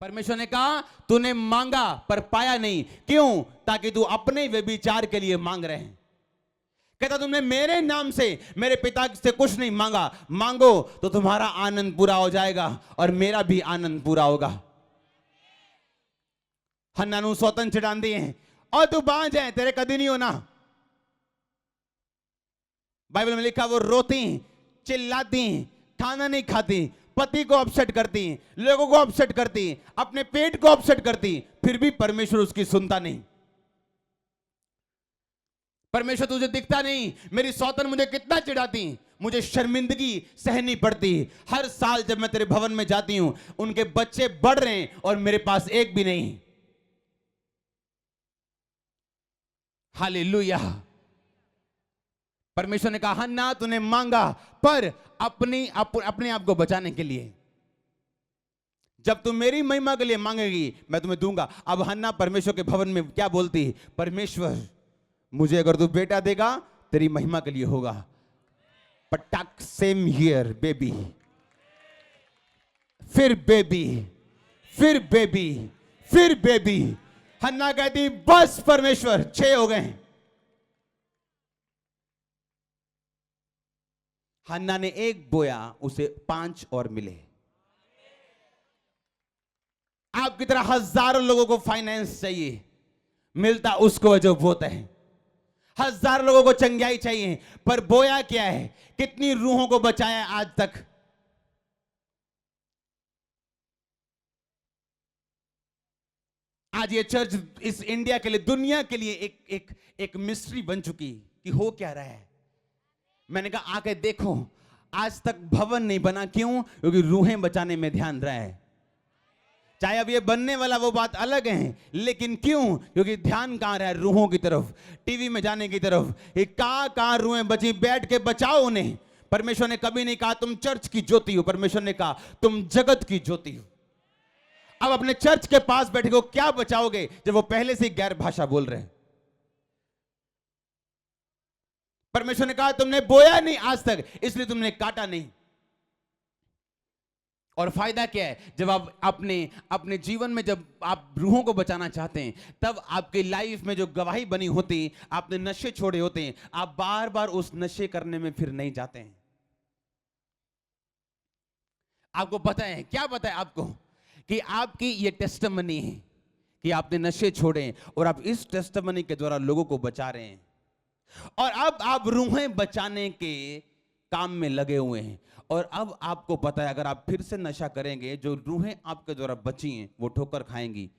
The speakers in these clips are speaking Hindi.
परमेश्वर ने कहा तूने मांगा पर पाया नहीं, क्यों? ताकि तू अपने व्यभिचार के लिए मांग रहे हैं। कहता तुमने मेरे नाम से मेरे पिता से कुछ नहीं मांगा, मांगो तो तुम्हारा आनंद पूरा हो जाएगा और मेरा भी आनंद पूरा होगा। हन्ना नू सौतन चढ़ांदी है और तू बांझ है, तेरे कदी नहीं होना। बाइबल में लिखा वो रोती, चिल्लाती, खाना नहीं खाती, पति को अपसेट करती, लोगों को अपसेट करती, अपने पेट को अपसेट करती, फिर भी परमेश्वर उसकी सुनता नहीं। परमेश्वर तुझे दिखता नहीं, मेरी सौतन मुझे कितना चिढ़ाती, मुझे शर्मिंदगी सहनी पड़ती। हर साल जब मैं तेरे भवन में जाती हूं, उनके बच्चे बढ़ रहे हैं और मेरे पास एक भी नहीं। हालेलुया। परमेश्वर ने कहा हन्ना तूने मांगा पर अपने आप को बचाने के लिए। जब तुम मेरी महिमा के लिए मांगेगी मैं तुम्हें दूंगा। अब हन्ना परमेश्वर के भवन में क्या बोलती? परमेश्वर मुझे अगर तू बेटा देगा तेरी महिमा के लिए होगा। पटाक सेम हियर बेबी, फिर बेबी, फिर बेबी, फिर बेबी। हन्ना कहती बस परमेश्वर 6 हो गए। हन्ना ने 1 बोया, उसे 5 और मिले। आपकी तरह हजारों लोगों को फाइनेंस चाहिए, मिलता उसको जो बोता है। हजारों लोगों को चंगाई चाहिए, पर बोया क्या है? कितनी रूहों को बचाया आज तक? आज ये चर्च इस इंडिया के लिए, दुनिया के लिए एक मिस्ट्री बन चुकी कि हो क्या रहा है। मैंने कहा आके देखो, आज तक भवन नहीं बना। क्यों? क्योंकि रूहें बचाने में ध्यान रहा है। चाहे अब ये बनने वाला वो बात अलग है, लेकिन क्यों? क्योंकि ध्यान कहां रहा है? रूहों की तरफ, टीवी में जाने की तरफ। कहां रूहें बची, बैठ के बचाओ उन्हें। परमेश्वर ने कभी नहीं कहा तुम चर्च की ज्योति हो, परमेश्वर ने कहा तुम जगत की ज्योति हो। अब अपने चर्च के पास बैठे को क्या बचाओगे जब वो पहले से गैर भाषा बोल रहे हैं? परमेश्वर ने कहा तुमने बोया नहीं आज तक, इसलिए तुमने काटा नहीं। और फायदा क्या है? जब आप अपने जीवन में जब आप रूहों को बचाना चाहते हैं, तब आपकी लाइफ में जो गवाही बनी होती, आपने नशे छोड़े होते हैं, आप बार बार उस नशे करने में फिर नहीं जाते हैं। आपको पता है, क्या पता है आपको? कि आपकी ये टेस्टिमनी है कि आपने नशे छोड़े और आप इस टेस्टिमनी के द्वारा लोगों को बचा रहे हैं। और अब आप रूहें बचाने के काम में लगे हुए हैं। और अब आपको पता है अगर आप फिर से नशा करेंगे, जो रूहें आपके द्वारा बची हैं वो ठोकर खाएंगी।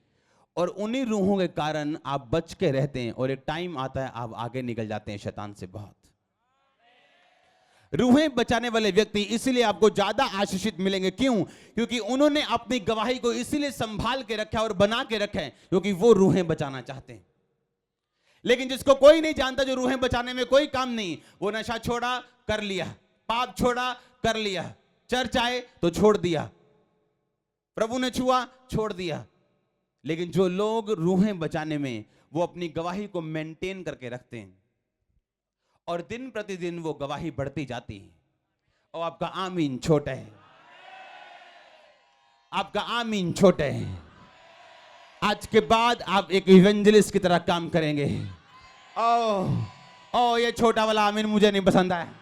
और उन्हीं रूहों के कारण आप बच के रहते हैं और एक टाइम आता है आप आगे निकल जाते हैं शैतान से बहुत। रूहें बचाने वाले व्यक्ति इसीलिए आपको ज्यादा आशीषित मिलेंगे। क्यों? क्योंकि उन्होंने अपनी गवाही को इसीलिए संभाल के रखा और बना के रखा है क्योंकि वो रूहें बचाना चाहते हैं। लेकिन जिसको कोई नहीं जानता, जो रूहें बचाने में कोई काम नहीं, वो नशा छोड़ा कर लिया, पाप छोड़ा कर लिया, चर्च आए तो छोड़ दिया, प्रभु ने छुआ छोड़ दिया। लेकिन जो लोग रूहें बचाने में वो अपनी गवाही को मेंटेन करके रखते हैं और दिन प्रतिदिन वो गवाही बढ़ती जाती है। और आपका आमीन छोटा है, आपका आमीन छोटा है। आज के बाद आप एक इवेंजलिस्ट की तरह काम करेंगे। ओ ये छोटा वाला आमीन मुझे नहीं पसंद आया।